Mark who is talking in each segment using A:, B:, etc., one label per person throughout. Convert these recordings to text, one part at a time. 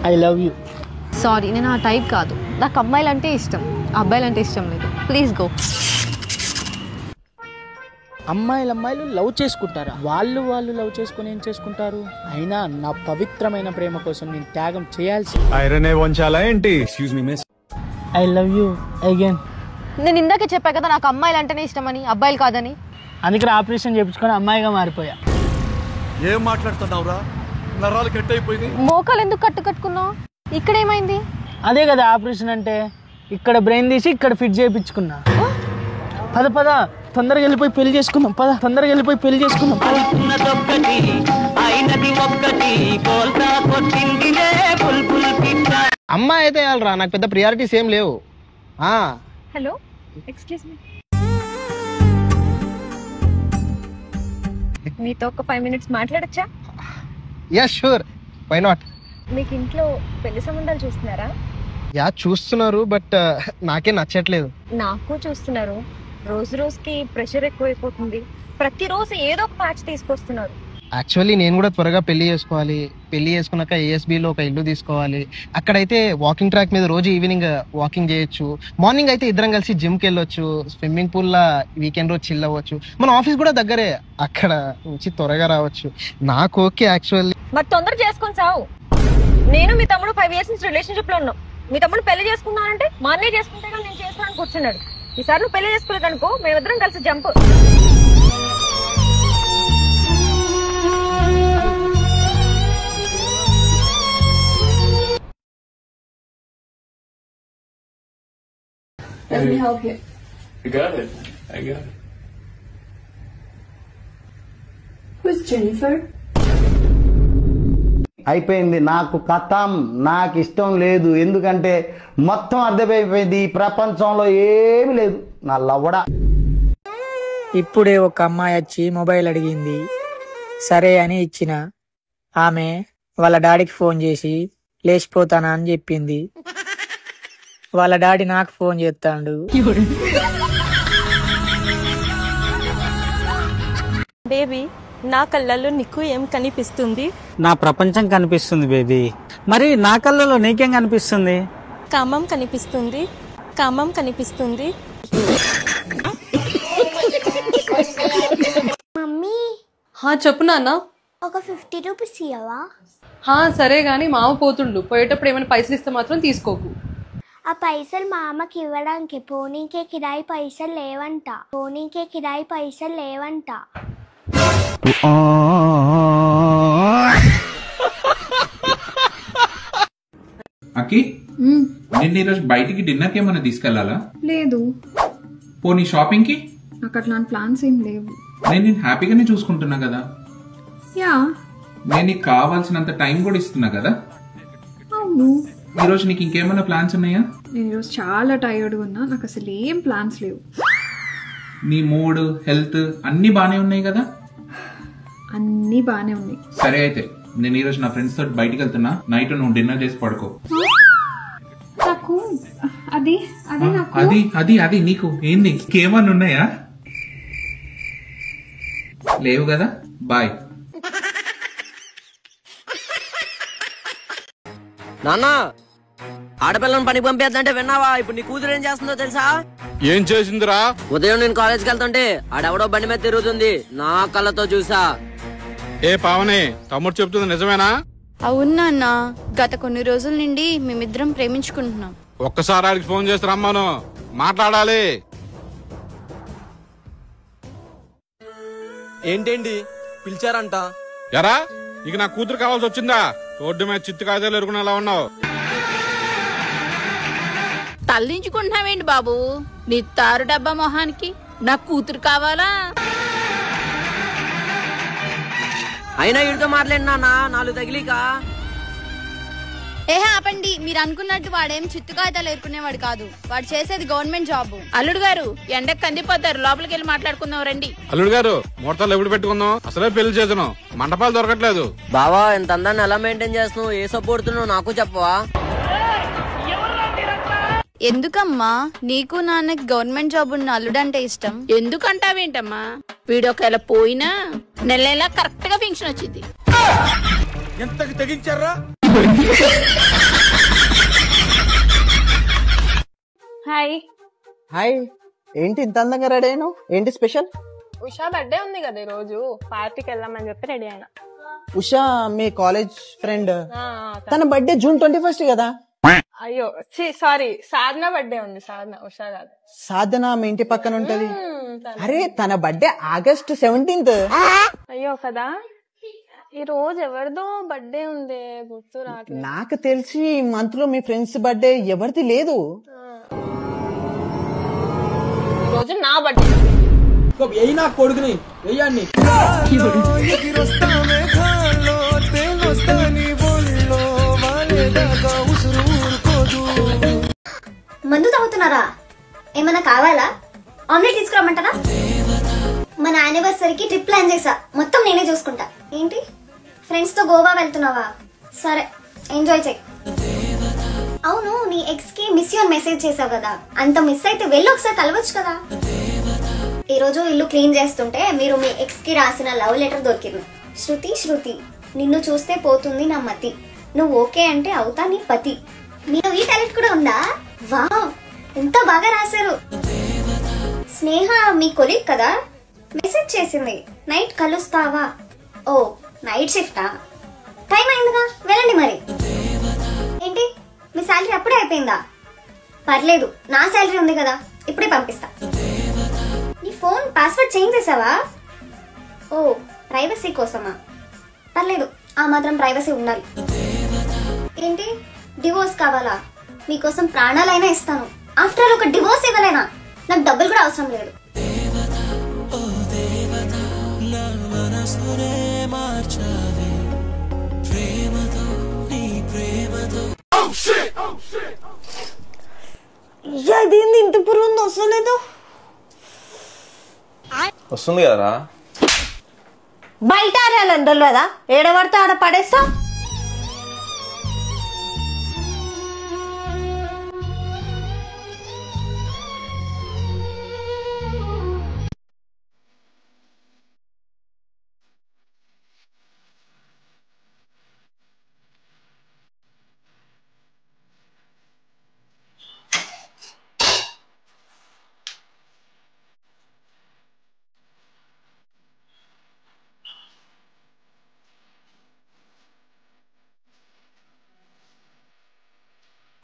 A: I love you.
B: Sorry, నేను ఆ type కాదు. నాకు అమ్మాయిలంటే ఇష్టం, అబ్బాయిలంటే ఇష్టం లేదు. Please go.
A: అమ్మాయిలు లవ్ చేసుకుంటారా? వాళ్ళు లవ్ చేసుకుని ఏం చేసుకుంటారు? అయినా నా పవిత్రమైన ప్రేమ కోసం నేను త్యాగం చేయాల్సి.
C: ఐరన్ వంచాలా ఏంటి? Excuse me miss.
A: I love you again.
B: నేను ఇందాకే చెప్పా కదా నాకు అమ్మాయిలు అంటేనే ఇష్టమని, అబ్బాయిలు కాదని.
A: అందుకని ఆపరేషన్ చేయించుకొని అమ్మాయిగా మారిపోయా.
D: ఏం మాట్లాడుతున్నావురా? నరాలు కట్ అయిపోయింది.
B: మోకాలు ఎందుకు కట్టుకున్నావు? ఇక్కడ ఏమైంది?
A: అదే కదా ఆపరేషన్ అంటే. ఇక్కడ బ్రెయిన్ తీసి ఇక్కడ ఫిట్ చేయించుకున్నా. పద తొందరగా వెళ్ళిపోయి పెళ్లి చేసుకుందాం.
E: అమ్మాయి అయితే వెళ్ళరా, నాకు పెద్ద ప్రియారిటీస్ ఏం లేవు.
B: హలో, ఎక్స్క్యూజ్ మీ, మీతో ఒక 5 minutes మాట్లాడచ్చా?
E: Yeah sure, why not.
B: మీకు ఇంట్లో పెళ్లి సంబంధాలు చూస్తున్నారా?
E: యా చూస్తున్నారు, బట్ నాకే నచ్చట్లేదు.
B: నాకు చూస్తున్నారు. రోజుకి ప్రెషర్ ఎక్కువైపోతుంది. ప్రతిరోజు ఏదో ఒక ప్యాచ్ తీసుకొస్తున్నారు.
E: యాక్చువల్లీ నేను కూడా త్వరగా పెళ్లి చేసుకోవాలి. పెళ్లి చేసుకున్నాక ఏఎస్బిలో ఒక ఇల్లు తీసుకోవాలి. అక్కడైతే వాకింగ్ ట్రాక్ మీద రోజు ఈవినింగ్ వాకింగ్ చేయొచ్చు. మార్నింగ్ అయితే ఇద్దరం కలిసి జిమ్కి వెళ్ళొచ్చు. స్విమ్మింగ్ పూల్లో వీకెండ్ రోజు చిల్ అవ్వచ్చు. మన ఆఫీస్ కూడా దగ్గరే, అక్కడ నుంచి త్వరగా రావచ్చు. నాకు ఓకే యాక్చువల్లీ.
B: మరి తొందర చేసుకొని సావు. నేను మీ తమ్ముడు 5 years నుంచి రిలేషన్షిప్ లో ఉన్నాం. మీ తమ్ముడు పెళ్లి చేసుకున్నానంటే మా అన్నయ్య చేసుకుంటే నేను చేసుకున్నాను కూర్చున్నాడు. ఈసారి నువ్వు పెళ్లి చేసుకోలేదు అనుకో, మేమిద్దరం కలిసి jump.
F: Let me help you.
D: I got it.
F: Who's Jennifer?
G: అయిపోయింది. నాకు కథం, నాకు ఇష్టం లేదు. ఎందుకంటే మొత్తం అర్థమైపోయింది. ఈ ప్రపంచంలో ఏమి లేదు. నా లవ్వడా.
A: ఇప్పుడే ఒక అమ్మాయి వచ్చి మొబైల్ అడిగింది. సరే అని ఇచ్చిన. ఆమె వాళ్ళ డాడీకి ఫోన్ చేసి లేచిపోతానా అని చెప్పింది. వాళ్ళ డాడీ నాకు ఫోన్ చేస్తాడు.
H: బేబీ, నా కళ్ళల్లో నీకు ఏం కనిపిస్తుంది?
A: నా ప్రపంచం కనిపిస్తుంది బేబీ. మరి నా కళ్ళలో నీకేం కనిపిస్తుంది?
H: కామం కనిపిస్తుంది.
I: మమ్మీ.
F: చెప్పు నాన్న.
I: ఒక 50 రూపీస్ ఇవ్వవా?
F: సరే గాని మామ పోతుండు. పోయేటప్పుడు ఏమైనా పైసలు ఇస్తే మాత్రం తీసుకోకు.
I: ఆ పైసలు మామకి ఇవ్వడానికి పోనీకే కిరాయి పైసలు లేవంట.
J: అక్కి, నేను ఈరోజు బయటికి డిన్నర్ కి ఏమైనా తీసుకెళ్లాలా?
F: లేదు.
J: పోనీ షాపింగ్ కి?
F: నాకు అట్లాంటి ప్లాన్స్ ఏం లేవు.
J: నేను హ్యాపీగానే చూసుకుంటున్నా కదా.
F: యా,
J: నేను నీకు కావాల్సినంత టైం కూడా ఇస్తున్నా కదా.
F: అవును.
J: ఈ రోజు నీకు ఇంకేమైనా ప్లాన్స్ ఉన్నాయా?
F: నేను ఈరోజు చాలా టైర్డ్గా ఉన్నా. నాకు అసలు ఏం ప్లాన్స్ లేవు.
J: నీ మూడ్, హెల్త్ అన్ని బానే ఉన్నాయి కదా?
F: అన్ని బానే ఉన్నాయి.
J: సరే అయితే నేను ఈ రోజు నా ఫ్రెండ్స్ తోటి బయటికి వెళ్తున్నా. నైట్ నువ్వు డిన్నర్ చేసి పడుకో.
F: నాకు అది
J: అది నీకు ఏంది? ఇంకేమన్నా ఉన్నాయా? లేవు కదా. బాయ్.
E: నాన్న, ఆడపిల్లని పనికి పంపేద్దంటే విన్నావా? ఇప్పుడు నీ కూతురు ఏం చేస్తుందో తెలుసా?
D: ఏం చేసిందిరా?
E: ఉదయం నేను కాలేజ్కి వెళ్తుంటే ఆడెవడో బండి మీద తిరుగుతుంది. నా కళ్ళతో చూసా.
D: ఏ పావని, తమ్ముడు చెప్తుంది నిజమేనా?
K: అవునా, గత కొన్ని రోజుల నుండి మేమిద్దరం ప్రేమించుకుంటున్నాం.
D: ఒక్కసారి ఆడికి ఫోన్ చేసి రమ్మను, మాట్లాడాలి.
E: ఏంటండి పిలిచారంట?
D: ఎరా, ఇక నా కూతురు కావాల్సి వచ్చిందా? రోడ్డు మీద చిత్తు కాయలు ఎరుగునేలా ఉన్నావు.
K: తల్లించుకుంటున్నావేంటి బాబు? నీ తారు డబ్బా మొహానికి నా కూతురు కావాలా?
E: అయినా వీడితో మాట్లాడినా నాలుగు తగిలిక.
K: ఆపండి. మీరు అనుకున్నట్టు వాడేం చిత్తు కాగితాలు ఎరుకునేవాడు కాదు. వాడు చేసేది గవర్నమెంట్ జాబ్. అల్లుడు గారు, ఎండకు కందిపోతారు. లోపలికి వెళ్ళి మాట్లాడుకుందాం రండి.
D: అల్లుడు గారు, ముహూర్తాలు ఎప్పుడు పెట్టుకుందాం? అసలే పెళ్లి చేసాను, మండపాలు దొరకట్లేదు.
E: బావా, ఇంత అందాన్ని ఎలా మెయింటైన్ చేస్తున్నావు? ఏ సపోర్తున్నావు నాకు చెప్పవా?
K: ఎందుకమ్మా నీకు నాన్నకి గవర్నమెంట్ జాబ్ ఉన్న అల్లుడంటే ఇష్టం? ఎందుకంటావేంటమ్మా? వీడు ఒకవేళ పోయినా నెల కరెక్ట్ గా ఫంక్షన్ వచ్చింది.
D: ఎంతకు తెగించారా?
H: హాయ్.
E: హాయ్, ఏంటి ఇంత అందంగా రెడీ అయినావు? ఏంటి స్పెషల్?
H: ఉషా బర్త్డే ఉంది కదా ఈ రోజు, పార్టీకి వెళ్దామని చెప్పి రెడీ అయినా.
E: ఉషా మీ కాలేజ్ ఫ్రెండ్, తన బర్త్డే June 21 కదా?
H: అయ్యో సారీ, సాధన బర్త్డే ఉంది. సాధన, ఉషా కాదు.
E: సాధన మీ ఇంటి పక్కన ఉంటది. అరే తన బర్త్డే August 17th.
H: అయ్యో కదా, ఈ రోజు ఎవరిదో బర్త్డే ఉంది, గుర్తు రావట్లేదు.
E: నాకు తెలిసి ఈ మంత్ లో మీ ఫ్రెండ్స్ బర్త్డే ఎవరిది లేదు.
H: ఈ రోజు నా బర్త్డే.
A: నా కొడుకుని వెయ్యండి.
I: మందు తాగుతున్నారా? ఏమన్నా కావాలా? ఆమ్లెట్ తీసుకురమ్మంటారా? మన యానివర్సరీకి ట్రిప్ ప్లాన్ చేసా, మొత్తం నేనే చూసుకుంటా. ఏంటి ఫ్రెండ్స్ తో గోవా వెళ్తున్నావా? సరే ఎంజాయ్ చేయి. అవును, నీ ఎక్స్ కి మిస్ యూ అని మెసేజ్ చేసావు కదా, అంత మిస్ అయితే వెళ్ళి ఒకసారి కలవచ్చు కదా. ఈ రోజు ఇల్లు క్లీన్ చేస్తుంటే మీరు మీ ఎక్స్ కి రాసిన లవ్ లెటర్ దొరికింది. శృతి శృతి, నిన్ను చూస్తే పోతుంది నా మతి, నువ్వు ఓకే అంటే అవుతా నీ పతి. మీరు ఈ టాలెంట్ కూడా ఉందా? వావ్, ఎంత బాగా రాశారు. స్నేహ మీ కొలీగ్ కదా, మెసేజ్ చేసింది, నైట్ కలుస్తావా? ఓ నైట్ షిఫ్టా? టైం అయిందిగా, వెళ్ళండి మరి. ఏంటి మీ శాలరీ అప్పుడే అయిపోయిందా? పర్లేదు, నా శాలరీ ఉంది కదా, ఇప్పుడే పంపిస్తా. నీ ఫోన్ పాస్వర్డ్ చేంజ్ చేసావా? ఓ ప్రైవసీ కోసమా? పర్లేదు, ఆ మాత్రం ప్రైవసీ ఉండాలి. ఏంటి డివోర్స్ కావాలా? మీకోసం ప్రాణాలైనా ఇస్తాను. ఆఫ్టర్ ఆల్ ఒక డివోర్స్ ఇవ్వలేనా? నాకు డబ్బులు కూడా అవసరం లేదు.
H: అదేంది ఇంత పురుగు వస్తలేదు?
L: వస్తుంది కదరా.
H: బయట ఆడాలని తెలియదా? ఏడబడితే ఆడ పడేస్తా.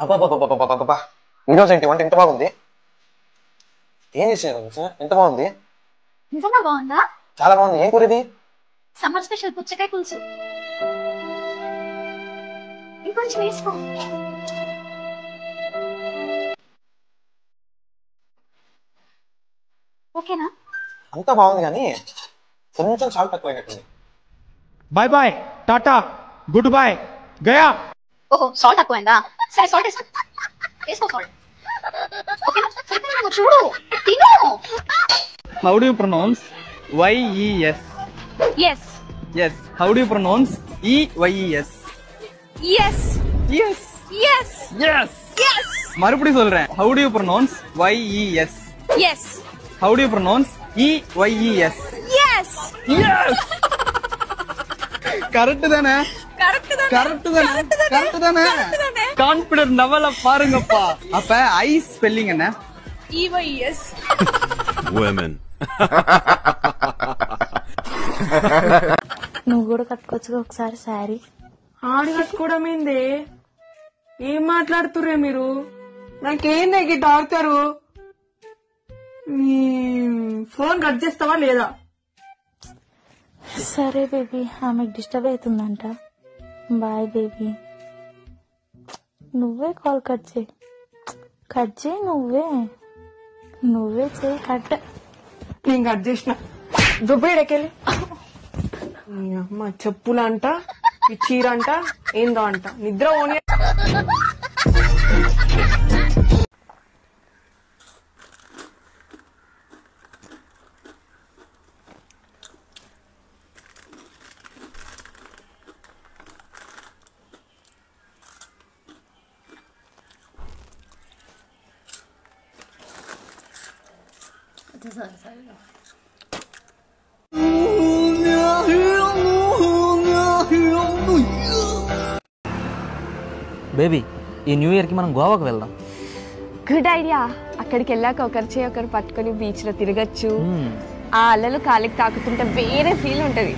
L: అబ్బా, ఈరోజు ఏంటి వంట ఎంత బాగుంది? ఏం చేసాను? ఎంత బాగుంది?
I: నిజంగా బాగుందా?
L: చాలా బాగుంది. ఏం కూర ఇది?
I: సమ్మర్ స్పెషల్ పుచ్చకాయ పులుసు. ఇంకొంచెం వేసుకో. ఓకేనా?
L: అంత బాగుంది కానీ కొంచెం సాల్ట్ తక్కువైనట్టుంది.
M: బాయ్ బాయ్, టాటా, గుడ్ బాయ్, గయా.
I: ఓహో సాల్ట్ తక్కువైందా? సరే సాల్ట్ వేసుకో. సాల్ట్ ఓకేనా? చూడు తిను.
N: How do you pronounce Y-E-S?
K: Yes.
N: Yes. How do you pronounce E-Y-E-S?
K: Yes.
N: Yes.
K: Yes.
N: Yes.
K: Yes.
N: மறுபடியும் சொல்றேன். How do you pronounce Y-E-S?
K: Yes.
N: How do you pronounce E-Y-E-S?
K: Yes.
N: Yes. Correct தானே? Correct தானே? Confident லெவல பாருங்கப்பா. அப்ப ஐ spelling என்ன?
K: E-Y-E-S.
C: Women.
H: నువ్వు కూడా కట్టుకోవచ్చు ఒకసారి శారీ.
A: ఆడి కట్టుకోవడం ఏంది? ఏం మాట్లాడుతుర్రే మీరు? నాకేంది ఈ డాక్టరు? ఫోన్ కట్ చేస్తావా లేదా?
H: సరే బేబీ, ఆమెకు డిస్టర్బ్ అవుతుందంట. Bye baby. నువ్వే కాల్ కట్ చేయి నువ్వే చేయి కట్.
A: నేను కట్ చేసిన. దుబ్బేడకెళ్ళి అమ్మ చెప్పులంట, ఈ చీరంట, ఏందో అంట, నిద్ర ఓని.
O: బేబీ, ఈ న్యూ ఇయర్ కి మనం గోవాకు వెళ్దాం.
H: Good idea. అక్కడికి వెళ్ళాక ఒకరి చేయి ఒకరు పట్టుకొని బీచ్ లో తిరగచ్చు. ఆ అలలు కాలికి తాకుతుంటే వేరే ఫీల్ ఉంటది.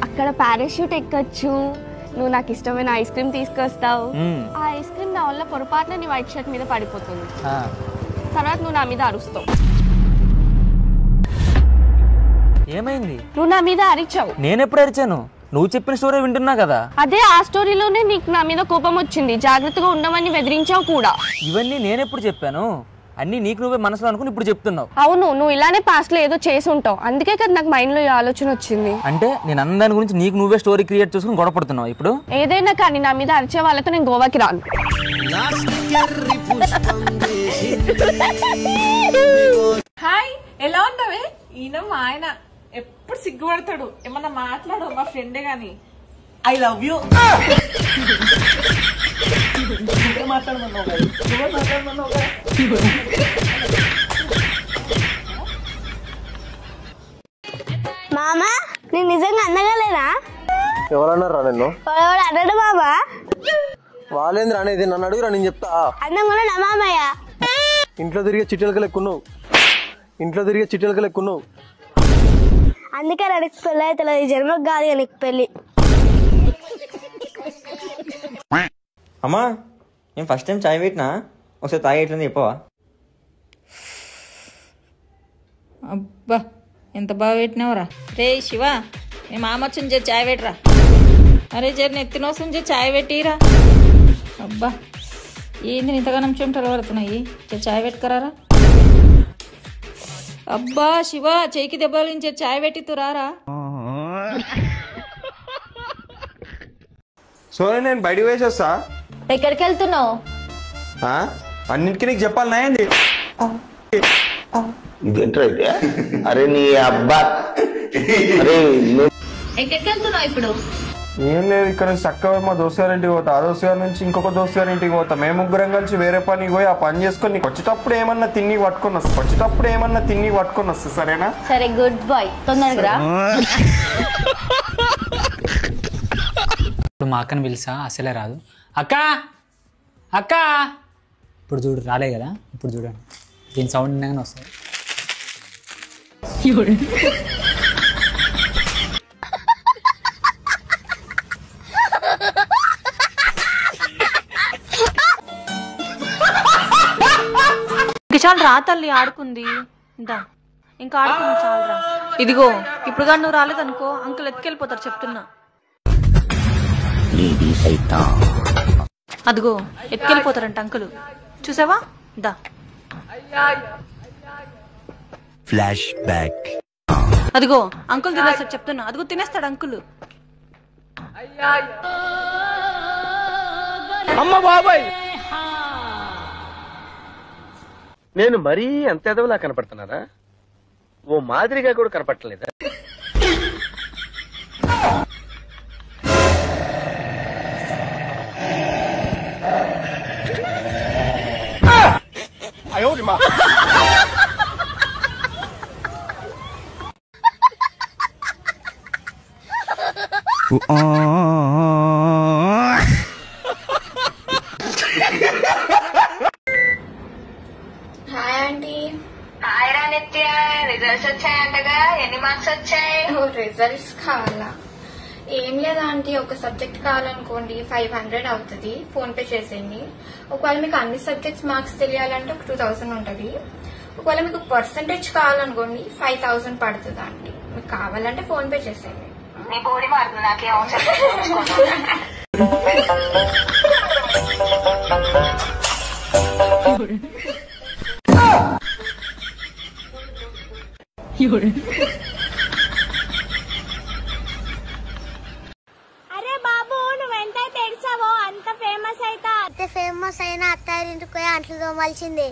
H: అక్కడ పారాషూట్ ఎక్కచ్చు. నువ్వు నాకు ఇష్టమైన ఐస్ క్రీమ్ తీసుకొస్తావు. ఆ ఐస్ క్రీమ్ నా వల్ల పొరపాటున నీ వైట్ షర్ట్ మీద పడిపోతుంది. తర్వాత నువ్వు నా మీద అరుస్తావు.
O: ఏమైంది?
H: నువ్వు నా మీద అరిచావు.
O: నేనెప్పుడు అరిచాను? నువ్వు చెప్పిన స్టోరీ వింటున్నా కదా.
H: అదే ఆ స్టోరీలోనే నీకు నా మీద కోపం వచ్చింది. జాగ్రత్తగా ఉండమని బెదిరించావు కూడా.
O: ఇవన్నీ నేనెప్పుడు చెప్పాను? అన్ని నీకు నువ్వే మనసులో అనుకుని ఇప్పుడు చెప్తున్నావు.
H: అవును, నువ్వు ఇలానే పాస్ట్ లో ఏదో చేసి ఉంటావు. అందుకే కదా నాకు మైండ్ లో ఈ ఆలోచన వచ్చింది.
O: అంటే నేను అందరి గురించి నీకు నువ్వే స్టోరీ క్రియేట్ చేసుకుని గొడవ పడుతున్నావు ఇప్పుడు.
H: ఏదైనా కానీ నా మీద అరిచే వాళ్ళతో నేను గోవాకి రాను.
P: హాయ్, ఎలా ఉన్నావే? ఈయన మా ఆయన ఎప్పుడు సిగ్గుపడతాడు. ఏమన్నా మాట్లాడు, మా ఫ్రెండే గాని. I love you.
I: మామా, నేను నిజంగా అందగలేనా?
L: ఎవరన్నారా నిన్ను?
I: అన్నాడు మామా.
L: వాళ్ళేంద్ర అనేది, నన్ను అడుగురా, నేను చెప్తా.
I: అందంగా నా మామయ్య.
L: ఇంట్లో తిరిగే చిట్టెలకలు ఎక్కున్నావు.
I: అందుకే నాకు పెళ్ళి అయితే ఈ జన్మకు కాదు నీకు పెళ్ళి.
Q: అమ్మా, నేను ఫస్ట్ టైం చాయ్ పెట్టినా, ఒకసారి తాగి ఎట్లని చెప్పవా?
R: అబ్బా, ఎంత బాగా పెట్టినావురా. రే శివ, మీ మామ వచ్చి చాయ్ పెట్టరా. అరే జర నెత్తినోసం చాయ్ పెట్టిరా. అబ్బా, ఏంది ఇంతగానం చెమటలు పడుతున్నాయి. చాయ్ పెట్టుకురారా. అబ్బా శివ, చేయికి దెబ్బలించే చాయ్ పెట్టితూ రారా.
S: సోనీ, నేను బయటకు వేసేస్తా.
B: ఎక్కడికి వెళ్తున్నావు?
S: అన్నింటికి నీకు చెప్పాలి నాయంది.
G: ఇదేంట్రా అయితే? అరే నీ అబ్బా, అరే
B: ఎక్కడికి వెళ్తున్నావు ఇప్పుడు?
S: ఏం లేదు, ఇక్కడ నుంచి చక్కగా మా దోస్తు గారి ఇంటికి పోతా. ఆ దోస్తు గారి నుంచి ఇంకొక దోస్తు గారి ఇంటికి పోతా. మేము ముగ్గురం కలిసి వేరే పనికి పోయి ఆ పని చేసుకొని వచ్చేటప్పుడు ఏమన్నా తిని పట్టుకొని వస్తా. సరేనా?
B: సరే, గుడ్ బాయ్. తొందరగా రా.
T: ఇప్పుడు మా అక్కని పిలిచా, అసలే రాదు. అక్క అక్క, ఇప్పుడు చూడు రాలే కదా. ఇప్పుడు చూడండి, దీని సౌండ్ వినగానే వస్తుంది.
B: చాలు రా తల్లి, ఆడుకుంది. ఇంకా ఆడుకుంది, చాలు రా. ఇదిగో ఇప్పుడు కానీ నువ్వు రాలేదనుకో అంకుల్ ఎత్తుకెళ్ళిపోతారు, చెప్తున్నా. అదిగో ఎత్తుకెళ్ళిపోతారంట అంకుల్, చూసావా? దా.
U: Flash back.
B: అదిగో అంకుల్ తినేస్తాడు, చెప్తున్నా. అదిగో తినేస్తాడు అంకుల్.
L: అమ్మ బాబాయ్, నేను మరీ అంత ఎదవలా కనపడుతున్నారా? ఓ మాదిరిగా కూడా కనపడలేదా?
I: Hi aunty. హాయ్ రా నిత్య, రిజల్ట్స్ వచ్చాయంటగా? ఎన్ని మార్క్స్ వచ్చాయి? రిజల్ట్స్ కావాలా? ఏం లేదా ఆంటీ, ఒక సబ్జెక్ట్ కావాలనుకోండి 500 అవుతుంది. ఫోన్ పే చేసేయండి. ఒకవేళ మీకు అన్ని సబ్జెక్ట్స్ మార్క్స్ తెలియాలంటే ఒక 2000 ఉంటుంది. ఒకవేళ మీకు పర్సంటేజ్ కావాలనుకోండి 5000 పడుతుంది ఆంటీ. మీకు కావాలంటే ఫోన్ పే చేసేయండి. మీ బోడి మారుతుంది, నాకేం
V: అరే బాబు, నువ్వెంత తెడిచావో అంత ఫేమస్ అయితా. అంత ఫేమస్ అయినా అత్తారింటికి పోయి అంట్లు తోమాల్సిందే.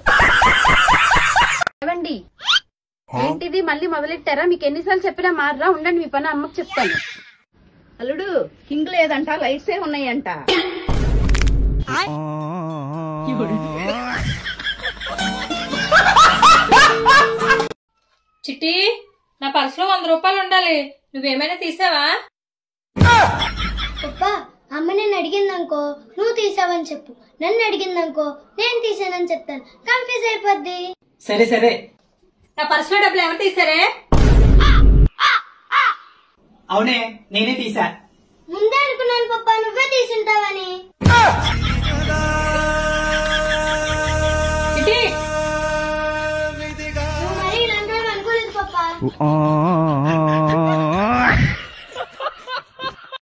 W: ఏవండి, ఏంటిది మళ్ళీ మొదలెట్టారా? మీకు ఎన్నిసార్లు చెప్పినా మారరా? ఉండండి, మీ పని అమ్మకు చెప్తాను. అల్లుడు, హింగ్ లేదంట, లైట్సే ఉన్నాయంట.
B: చిట్టి, నా పర్సులో 100 రూపాయలు ఉండాలి. నువ్వేమైనా తీసావా?
I: పప్పా,
V: అమ్మ నన్ను అడిగిందనుకో నువ్వు తీసావని చెప్పు, నన్ను అడిగిందనుకో నేను తీసానని చెప్తాను. కన్ఫ్యూజ్ అయిపోద్ది.
D: సరే సరే. నా పర్సనల్ డబ్బులు ఎవరు తీసారే? అవునే, నేనే తీసా.
V: ముందే అనుకున్నాను పప్పా నువ్వే తీసుంటావని. నువ్వు మరీ ఇలాంటి అనుకోలేదు పప్పా.